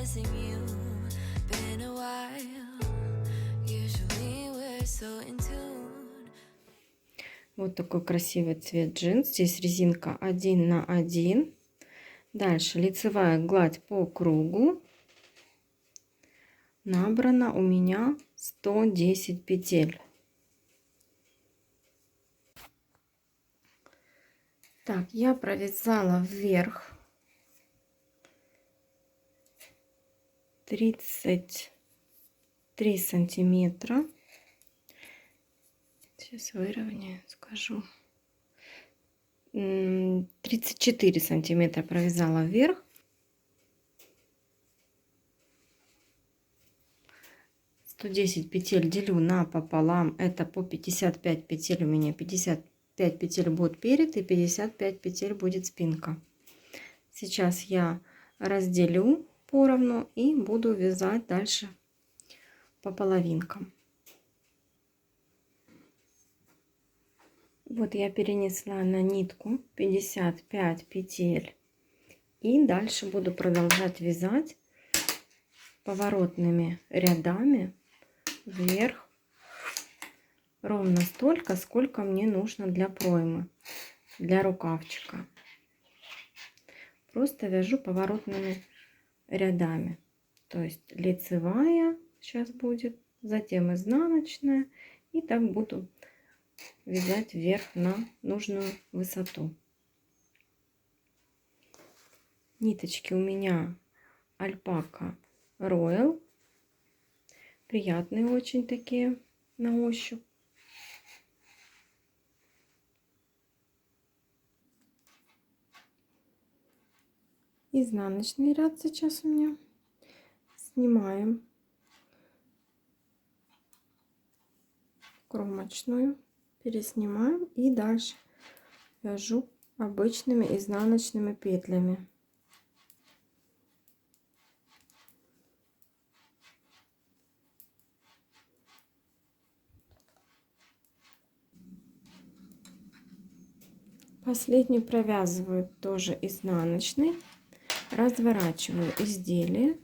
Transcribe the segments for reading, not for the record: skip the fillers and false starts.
missing you. Been a while. Usually we're so in tune. Вот такой красивый цвет джинс. Здесь резинка 1 на 1. Дальше лицевая гладь по кругу. Набрано у меня 110 петель. Так, я провязала вверх 33 сантиметра. Сейчас выровняю, скажу. 34 сантиметра провязала вверх. То 10 петель делю напополам. Это по 55 петель у меня. 55 петель будет перед и 55 петель будет спинка. Сейчас я разделю поровну и буду вязать дальше по половинкам. Вот я перенесла на нитку 55 петель. И дальше буду продолжать вязать поворотными рядами вверх ровно столько, сколько мне нужно для проймы, для рукавчика. Просто вяжу поворотными рядами. То есть лицевая сейчас будет, затем изнаночная, и так буду вязать вверх на нужную высоту. Ниточки у меня альпака Royal. Приятные очень такие на ощупь. Изнаночный ряд сейчас у меня. Снимаем кромочную, переснимаем и дальше вяжу обычными изнаночными петлями. Последний провязываю тоже изнаночный, разворачиваю изделие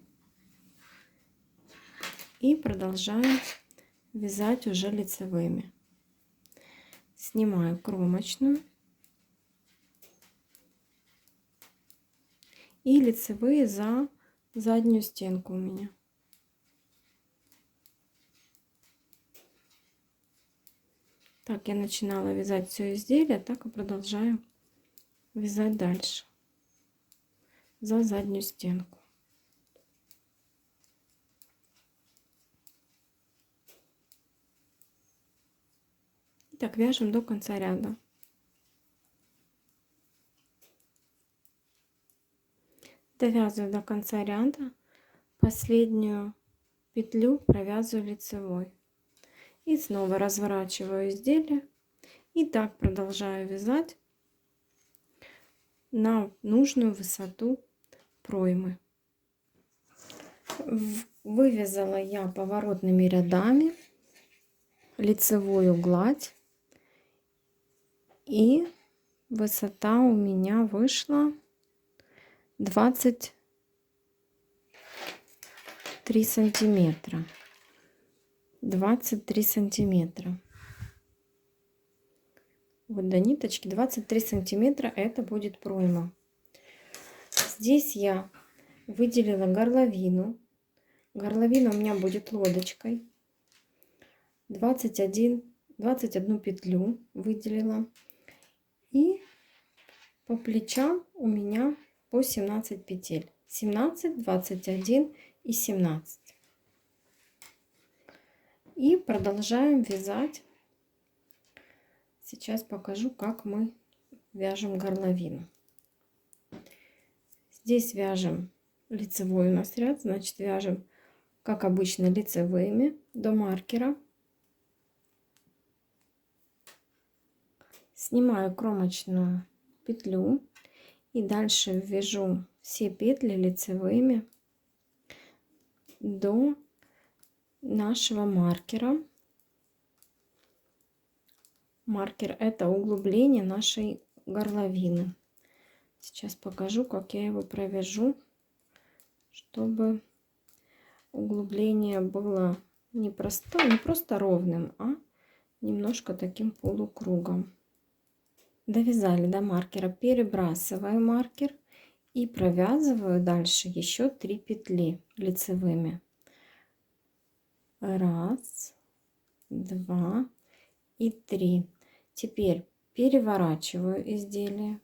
и продолжаю вязать уже лицевыми. Снимаю кромочную и лицевые за заднюю стенку у меня. Так я начинала вязать все изделие, так и продолжаю вязать дальше за заднюю стенку. И так вяжем до конца ряда. Довязываю до конца ряда, последнюю петлю провязываю лицевой. И снова разворачиваю изделие. И так продолжаю вязать на нужную высоту проймы. Вывязала я поворотными рядами лицевую гладь. И высота у меня вышла 23 сантиметра. 23 сантиметра. Вот до ниточки 23 сантиметра это будет пройма. Здесь я выделила горловину. Горловина у меня будет лодочкой. 21 петлю выделила. И по плечам у меня по 17 петель. 17, 21 и 17. И продолжаем вязать. Сейчас покажу, как мы вяжем горловину. Здесь вяжем лицевой у нас ряд, значит вяжем, как обычно, лицевыми до маркера. Снимаю кромочную петлю и дальше вяжу все петли лицевыми до нашего маркера. Маркер — это углубление нашей горловины. Сейчас покажу, как я его провяжу, чтобы углубление было не просто ровным, а немножко таким полукругом. Довязали до маркера, перебрасываю маркер и провязываю дальше еще 3 петли лицевыми. 1, 2 и 3. Теперь переворачиваю изделие.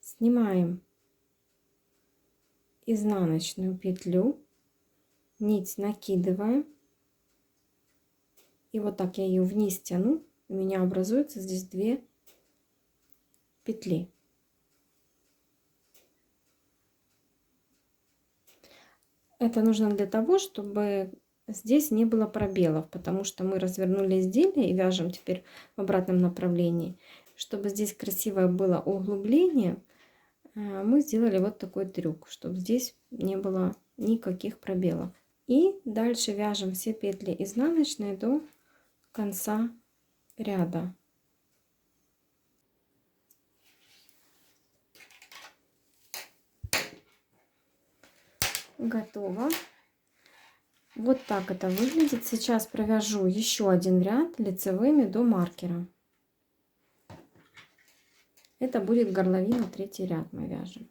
Снимаем изнаночную петлю, нить накидываем, и вот так я ее вниз тяну, у меня образуется здесь 2 петли. Это нужно для того, чтобы здесь не было пробелов, потому что мы развернули изделие и вяжем теперь в обратном направлении. Чтобы здесь красивое было углубление, мы сделали вот такой трюк, чтобы здесь не было никаких пробелов. И дальше вяжем все петли изнаночные до конца ряда. Готово. Вот так это выглядит. Сейчас провяжу еще один ряд лицевыми до маркера. Это будет горловина, 3-й ряд мы вяжем.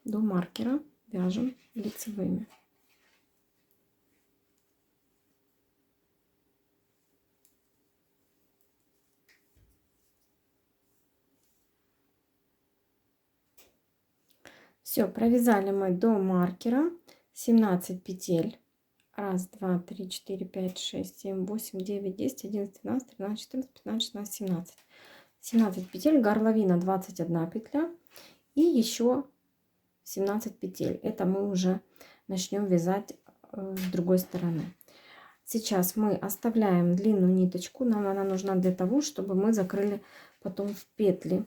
До маркера вяжем лицевыми. Все, провязали мы до маркера 17 петель. 1, 2, 3, 4, 5, 6, 7, 8, 9, 10, 11, 12, 13, 14, 15, 16, 17. 17 петель, горловина 21 петля и еще 17 петель. Это мы уже начнем вязать с другой стороны. Сейчас мы оставляем длинную ниточку. Нам она нужна для того, чтобы мы закрыли потом в петли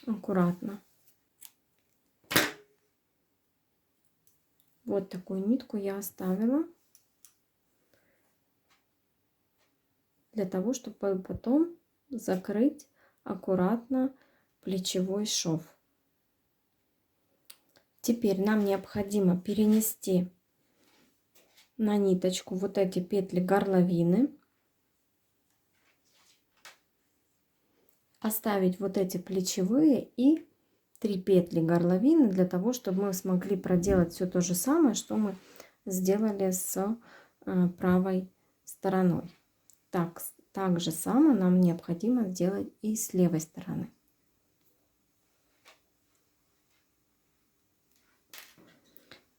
аккуратно. Вот такую нитку я оставила для того, чтобы потом закрыть аккуратно плечевой шов. Теперь нам необходимо перенести на ниточку вот эти петли горловины, оставить вот эти плечевые и 3 петли горловины для того, чтобы мы смогли проделать все то же самое, что мы сделали с правой стороной. Так же само нам необходимо сделать и с левой стороны.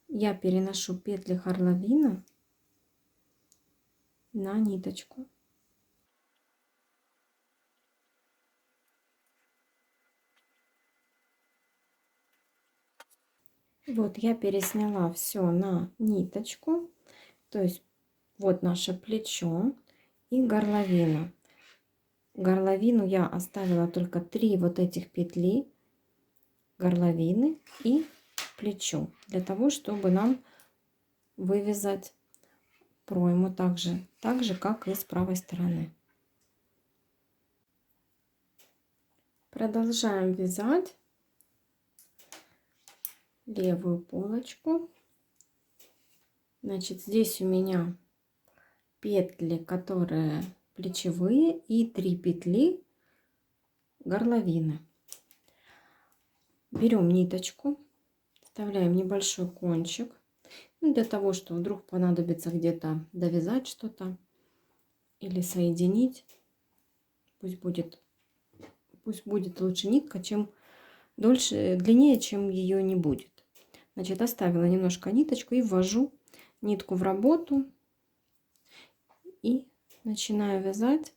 Я переношу петли горловины на ниточку. Вот я пересняла все на ниточку, то есть вот наше плечо и горловина. Горловину я оставила только 3 вот этих петли горловины и плечо, для того, чтобы нам вывязать пройму так же, как и с правой стороны. Продолжаем вязать левую полочку. Значит, здесь у меня петли, которые плечевые, и 3 петли горловины. Берем ниточку, вставляем небольшой кончик, для того, что вдруг понадобится где-то довязать что-то или соединить. Пусть будет лучше нитка, чем длиннее, чем ее не будет. Значит, оставила немножко ниточку и ввожу нитку в работу и начинаю вязать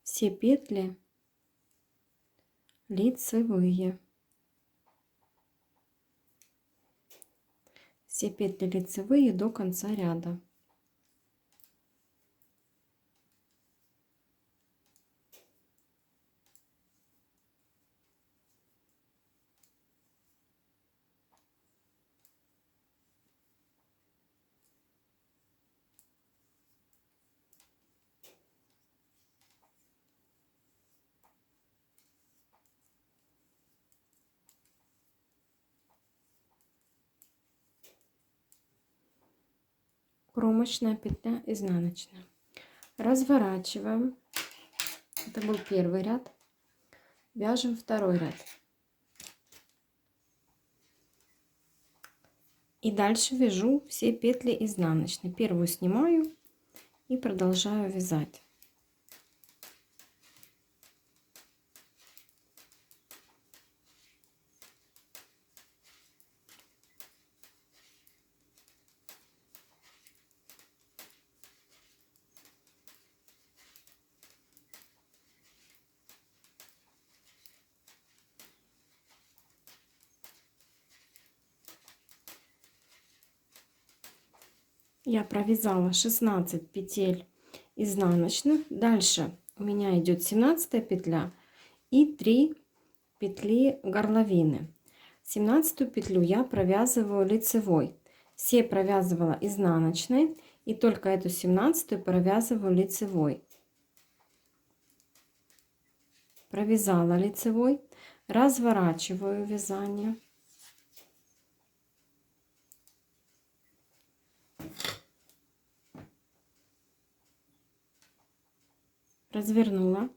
все петли лицевые. Все петли лицевые до конца ряда. кромочная петля, изнаночная. Разворачиваем. Это был первый ряд. Вяжем второй ряд. И дальше вяжу все петли изнаночные. Первую снимаю и продолжаю вязать. Я провязала 16 петель изнаночных. Дальше у меня идет 17 петля и 3 петли горловины. 17 петлю я провязываю лицевой. Все провязывала изнаночной и только эту 17 провязываю лицевой. Провязала лицевой, разворачиваю вязание. Развернула.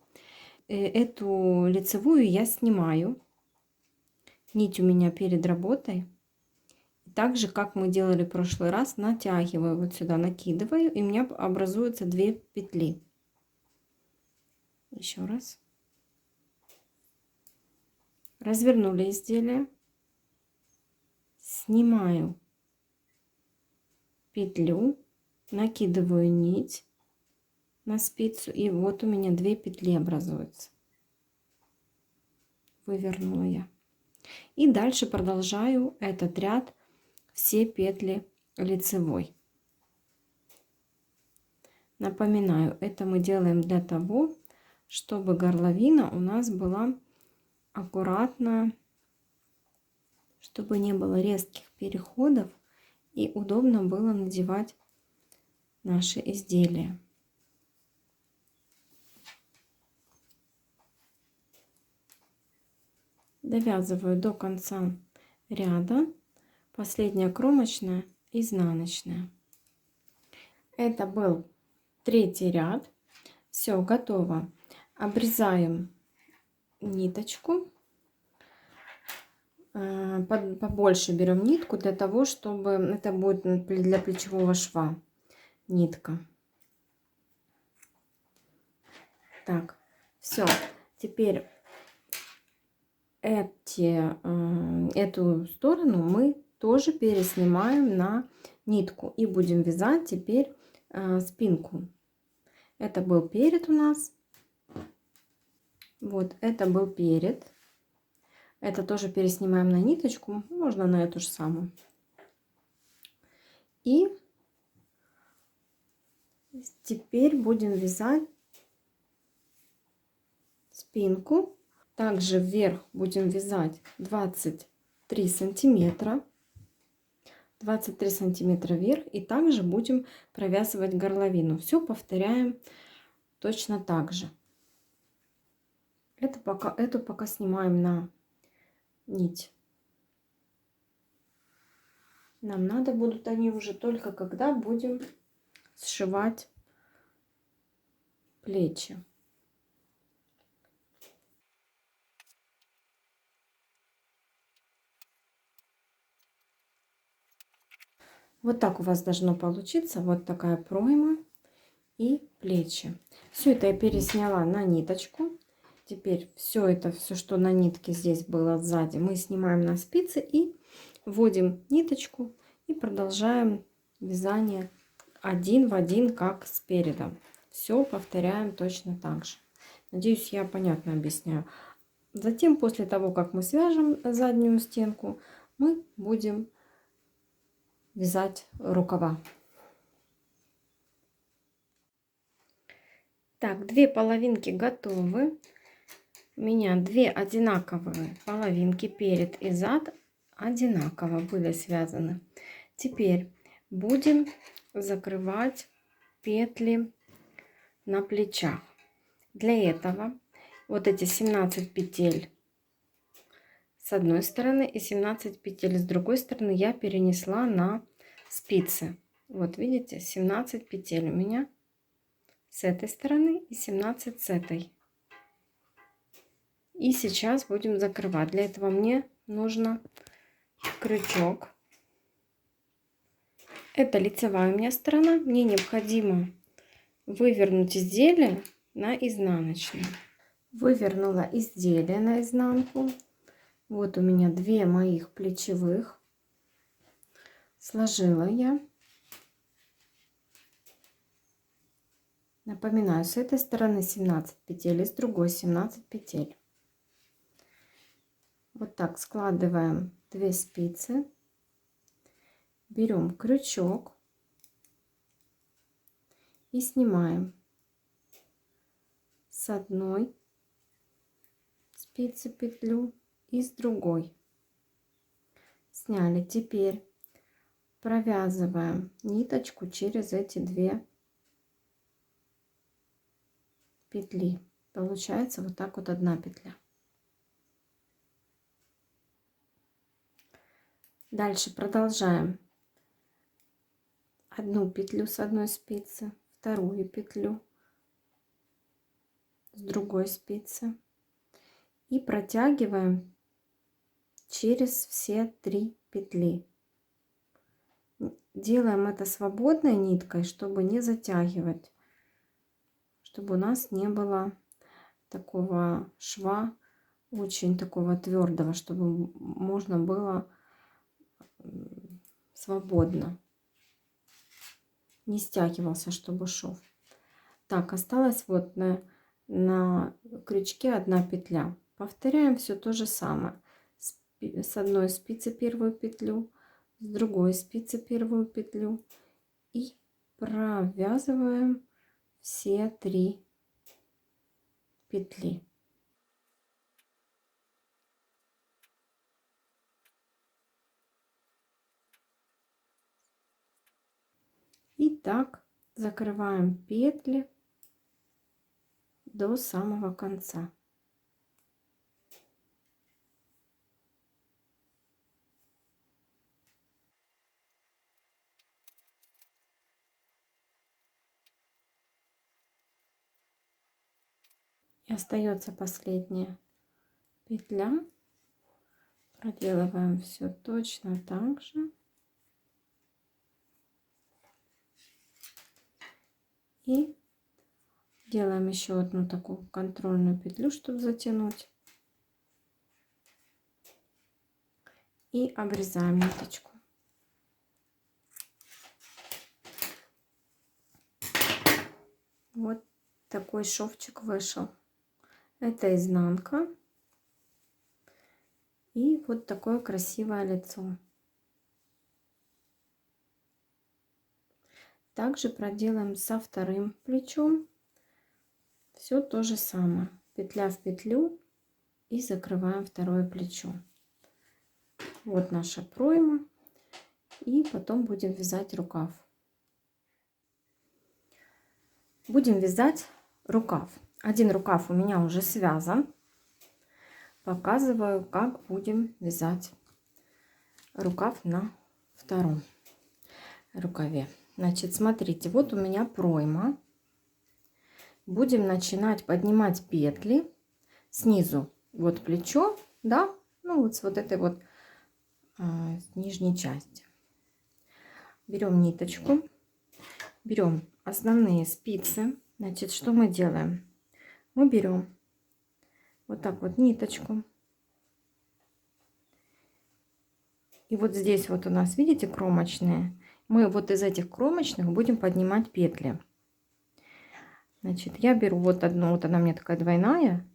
Эту лицевую я снимаю. Нить у меня перед работой. Так же, как мы делали в прошлый раз, натягиваю вот сюда, накидываю, и у меня образуются 2 петли. Еще раз. Развернули изделие. Снимаю петлю, накидываю нить на спицу, и вот у меня 2 петли образуются. Вывернула я. И дальше продолжаю этот ряд, все петли лицевой. Напоминаю, это мы делаем для того, чтобы горловина у нас была аккуратно, чтобы не было резких переходов и удобно было надевать наши изделия. Довязываю до конца ряда. Последняя кромочная, изнаночная. Это был 3-й ряд. Все, готово. Обрезаем ниточку. Побольше берем нитку для того, чтобы это будет для плечевого шва нитка. Так, все. Теперь эту сторону мы тоже переснимаем на нитку и будем вязать теперь спинку. Это был перед у нас. Вот, это был перед. Это тоже переснимаем на ниточку, можно на эту же самую. И теперь будем вязать спинку. Также вверх будем вязать 23 сантиметра. 23 сантиметра вверх. И также будем провязывать горловину. Все повторяем точно так же. Эту пока снимаем на нить. Нам надо будут они уже только когда будем сшивать плечи. Вот так у вас должно получиться. Вот такая пройма и плечи. Все это я пересняла на ниточку. Теперь все, что на нитке здесь было сзади, мы снимаем на спицы и вводим ниточку и продолжаем вязание один в один, как спереди. Все повторяем точно так же. Надеюсь, я понятно объясняю. Затем, после того, как мы свяжем заднюю стенку, мы будем вязать рукава. Так, 2 половинки готовы. У меня 2 одинаковые половинки, перед и зад одинаково были связаны. Теперь будем закрывать петли на плечах. Для этого вот эти 17 петель с одной стороны и 17 петель с другой стороны я перенесла на спицы. Вот видите, 17 петель у меня с этой стороны и 17 с этой. И сейчас будем закрывать. Для этого мне нужно крючок. Это лицевая у меня сторона. Мне необходимо вывернуть изделие на изнаночную. Вывернула изделие на изнанку. Вот у меня 2 моих плечевых. Сложила я. Напоминаю, с этой стороны 17 петель и с другой 17 петель. Вот так складываем 2 спицы. Берем крючок и снимаем с одной спицы петлю и с другой. Сняли. Теперь провязываем ниточку через эти 2 петли. Получается вот так вот 1 петля. Дальше продолжаем. 1 петлю с одной спицы, 2 петлю с другой спицы и протягиваем через все 3 петли. Делаем это свободной ниткой, чтобы не затягивать, чтобы у нас не было такого шва, очень такого твердого, чтобы можно было свободно, не стягивался, чтобы шов. Так, осталось вот на крючке 1 петля. Повторяем все то же самое. С одной спицы 1 петлю, с другой спицы 1 петлю и провязываем все 3 петли. И так закрываем петли до самого конца. И остается последняя петля. Проделываем все точно так же. И делаем еще одну такую контрольную петлю, чтобы затянуть. И обрезаем ниточку. Вот такой шовчик вышел. Это изнанка. И вот такое красивое лицо. Также проделаем со вторым плечом. Все то же самое. Петля в петлю и закрываем второе плечо. Вот наша пройма. И потом будем вязать рукав. Будем вязать рукав. Один рукав у меня уже связан. Показываю, как будем вязать рукав на втором рукаве. Значит, смотрите, вот у меня пройма. Будем начинать поднимать петли снизу. Вот плечо, да, ну вот с вот этой вот нижней части. Берем ниточку, берем основные спицы. Значит, что мы делаем? Мы берем вот так вот ниточку. И вот здесь вот у нас, видите, кромочные. Мы вот из этих кромочных будем поднимать петли. Значит, я беру вот одну, вот она у меня такая двойная.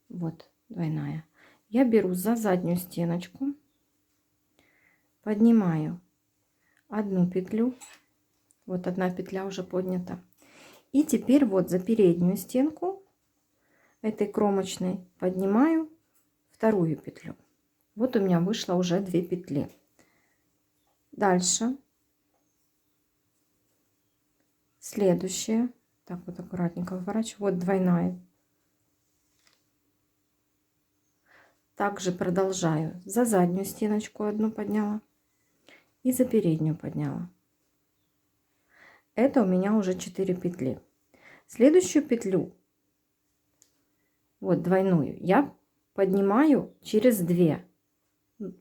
Вот, двойная. Я беру за заднюю стеночку, поднимаю 1 петлю. Вот 1 петля уже поднята. И теперь вот за переднюю стенку этой кромочной поднимаю 2 петлю. Вот у меня вышло уже 2 петли. Дальше следующее, так вот аккуратненько выворачиваю, вот двойная. Также продолжаю, за заднюю стеночку 1 подняла и за переднюю подняла. Это у меня уже 4 петли. Следующую петлю, вот двойную, я поднимаю через 2,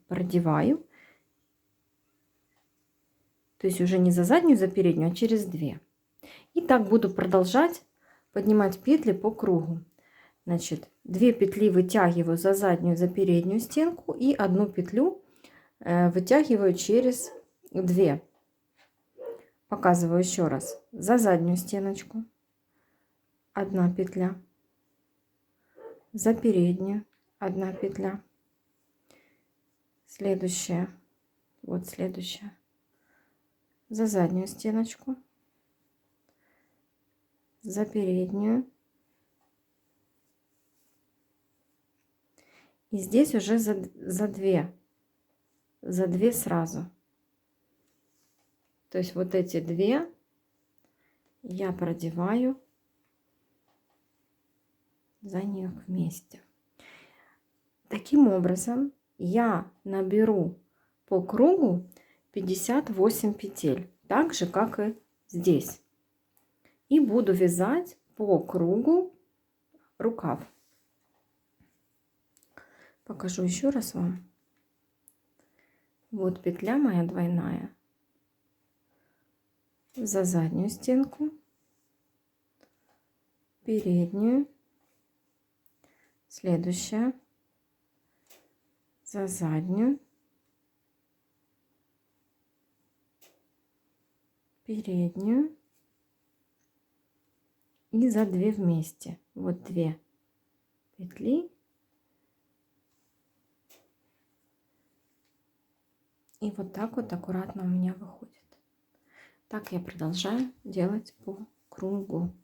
продеваю, то есть уже не за заднюю, за переднюю, а через 2. И так буду продолжать поднимать петли по кругу. Значит, 2 петли вытягиваю за заднюю, за переднюю стенку и 1 петлю вытягиваю через 2. Показываю еще раз. За заднюю стеночку 1 петля, за переднюю 1 петля, следующая, вот следующая, за заднюю стеночку, за переднюю, и здесь уже за 2 сразу. То есть вот эти 2 я продеваю за них вместе. Таким образом я наберу по кругу 58 петель, так же как и здесь, и буду вязать по кругу рукав. Покажу еще раз вам. Вот петля моя двойная за заднюю стенку, переднюю, следующая за заднюю, переднюю и за 2 вместе. Вот 2 петли. И вот так вот аккуратно у меня выходит. Так я продолжаю делать по кругу.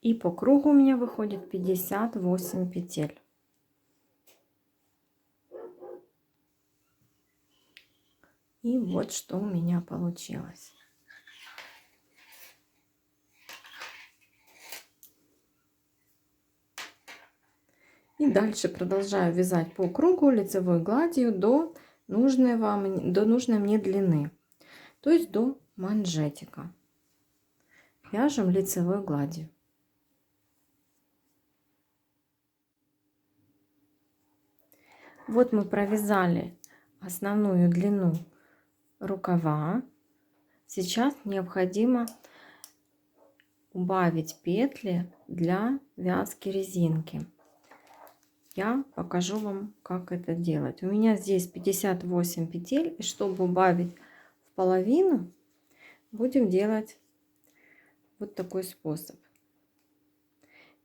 И по кругу у меня выходит 58 петель. И вот что у меня получилось. И дальше продолжаю вязать по кругу лицевой гладью до нужной мне длины, то есть до манжетика. Вяжем лицевой гладью. Вот мы провязали основную длину рукава. Сейчас необходимо убавить петли для вязки резинки. Я покажу вам, как это делать. У меня здесь 58 петель, и чтобы убавить в половину, будем делать вот такой способ.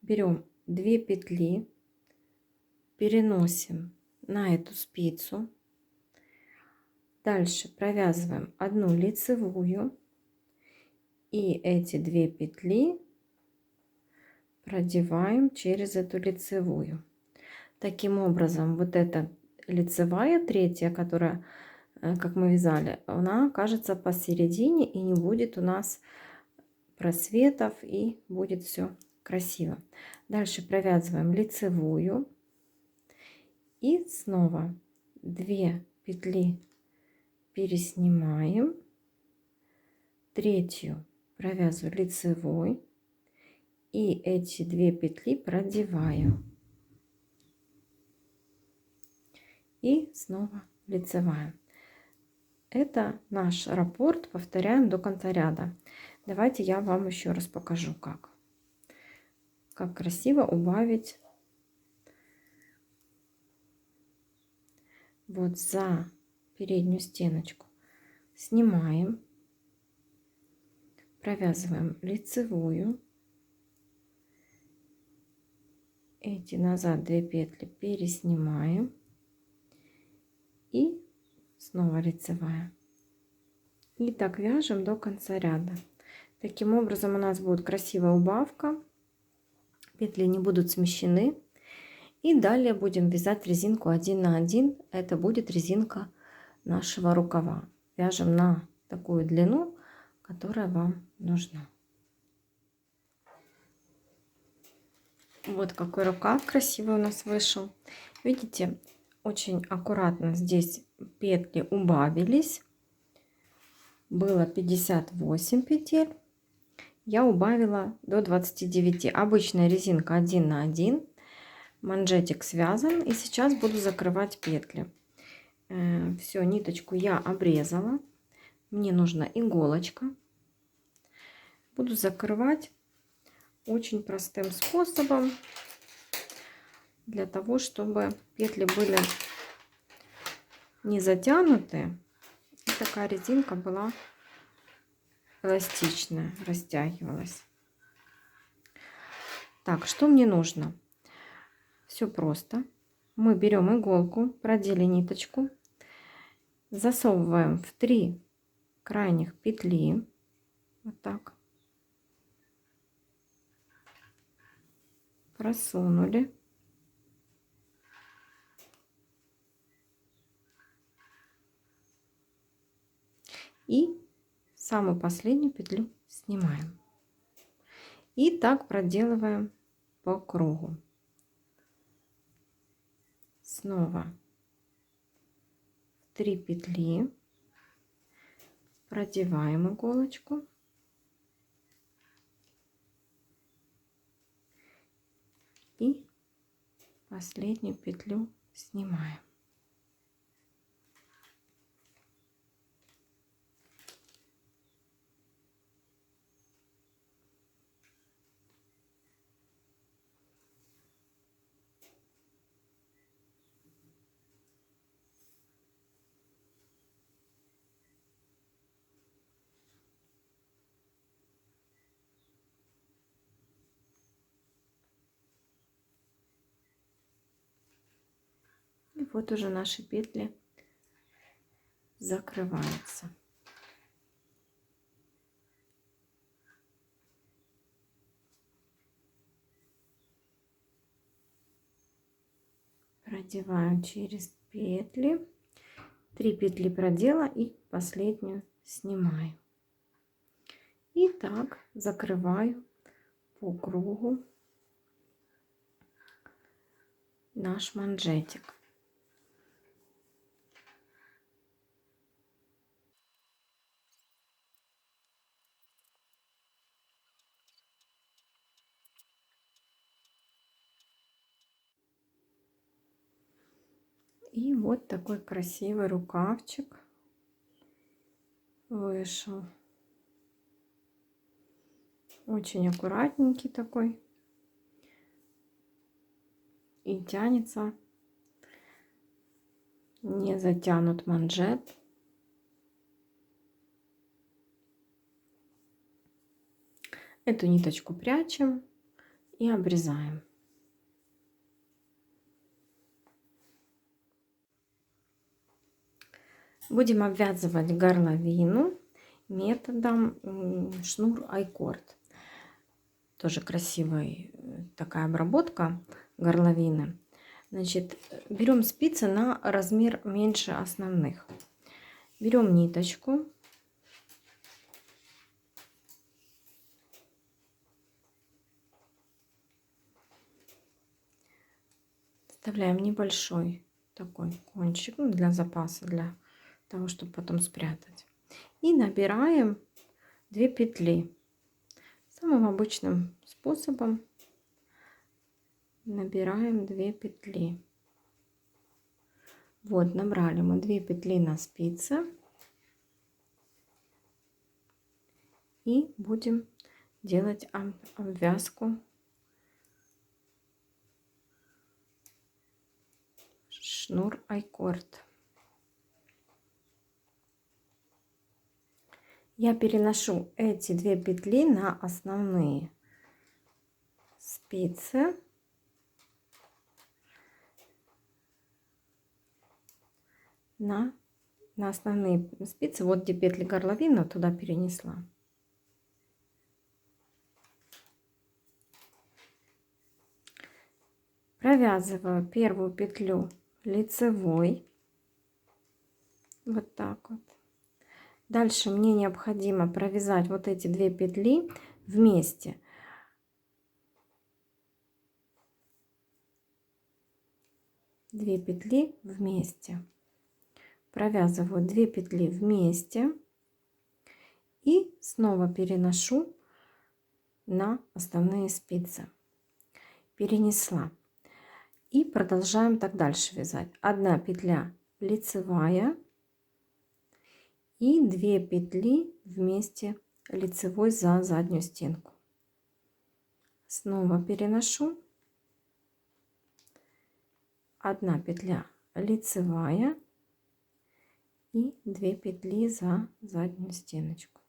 Берем 2 петли, переносим на эту спицу. Дальше провязываем 1 лицевую, и эти 2 петли продеваем через эту лицевую. Таким образом, вот эта лицевая, третья, которая, как мы вязали, она окажется посередине и не будет у нас просветов, и будет все красиво. Дальше провязываем лицевую и снова 2 петли переснимаем, третью провязываю лицевой и эти 2 петли продеваю. И снова лицевая. Это наш раппорт, повторяем до конца ряда. Давайте я вам еще раз покажу, как красиво убавить вот за переднюю стеночку. Снимаем, провязываем лицевую, эти назад 2 петли переснимаем и снова лицевая. И так вяжем до конца ряда. Таким образом у нас будет красивая убавка, петли не будут смещены. И далее будем вязать резинку 1 на 1. Это будет резинка нашего рукава. Вяжем на такую длину, которая вам нужна. Вот какой рукав красивый у нас вышел. Видите, очень аккуратно здесь петли убавились. Было 58 петель. Я убавила до 29. Обычная резинка 1 на 1. Манжетик связан. И сейчас буду закрывать петли. Все, ниточку я обрезала. Мне нужна иголочка. Буду закрывать очень простым способом. Для того, чтобы петли были не затянуты. И такая резинка была эластичная, растягивалась. Так, что мне нужно? Все просто. Мы берем иголку, продели ниточку, засовываем в 3 крайних петли. Вот так. Просунули. И самую последнюю петлю снимаем. И так проделываем по кругу. Снова 3 петли, продеваем иголочку и последнюю петлю снимаем. И вот уже наши петли закрываются. Продеваем через петли. 3 петли продела и последнюю снимаю. И так закрываю по кругу наш манжетик. И вот такой красивый рукавчик вышел. Очень аккуратненький такой. И тянется. Не затянут манжет. Эту ниточку прячем и обрезаем. Будем обвязывать горловину методом шнур айкорд. Тоже красивая такая обработка горловины. Значит, берем спицы на размер меньше основных. Берем ниточку. Вставляем небольшой такой кончик, ну, для запаса, для того, чтобы потом спрятать. И набираем 2 петли. Самым обычным способом набираем 2 петли. Вот, набрали мы 2 петли на спице. И будем делать обвязку шнур айкорд. Я переношу эти 2 петли на основные спицы. На основные спицы. Вот где петли горловины, туда перенесла. Провязываю первую петлю лицевой. Вот так вот. Дальше мне необходимо провязать вот эти 2 петли вместе. 2 петли вместе. Провязываю 2 петли вместе и снова переношу на основные спицы. Перенесла. И продолжаем так дальше вязать. 1 петля лицевая и 2 петли вместе лицевой за заднюю стенку. Снова переношу. 1 петля лицевая и 2 петли за заднюю стеночку.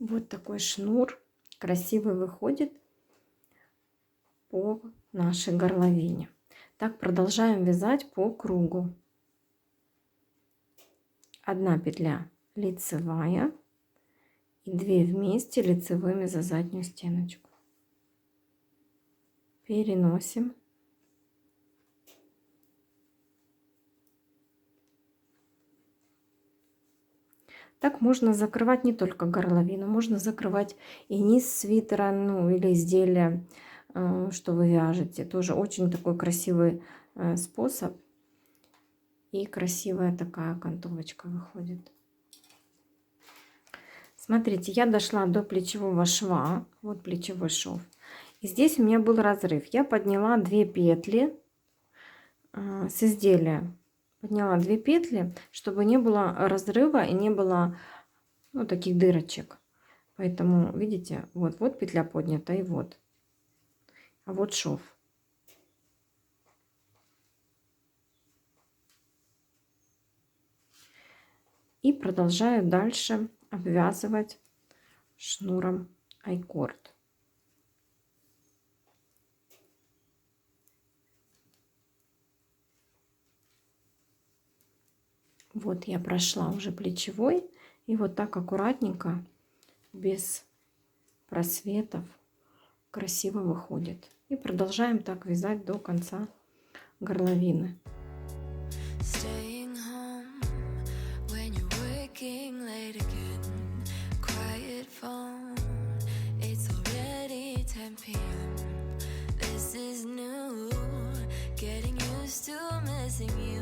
Вот такой шнур красивый выходит по нашей горловине. Так продолжаем вязать по кругу. 1 петля лицевая и 2 вместе лицевыми за заднюю стеночку. Переносим. Так можно закрывать не только горловину, можно закрывать и низ свитера, ну или изделия, что вы вяжете. Тоже очень такой красивый способ. И красивая такая окантовочка выходит. Смотрите, я дошла до плечевого шва. Вот плечевой шов. И здесь у меня был разрыв. Я подняла 2 петли с изделия. Подняла 2 петли, чтобы не было разрыва и не было, ну, таких дырочек. Поэтому, видите, вот петля поднята и вот. А вот шов. И продолжаю дальше обвязывать шнуром айкорд. Вот я прошла уже плечевой, и вот так аккуратненько, без просветов, красиво выходит. И продолжаем так вязать до конца горловины. Getting used to missing you.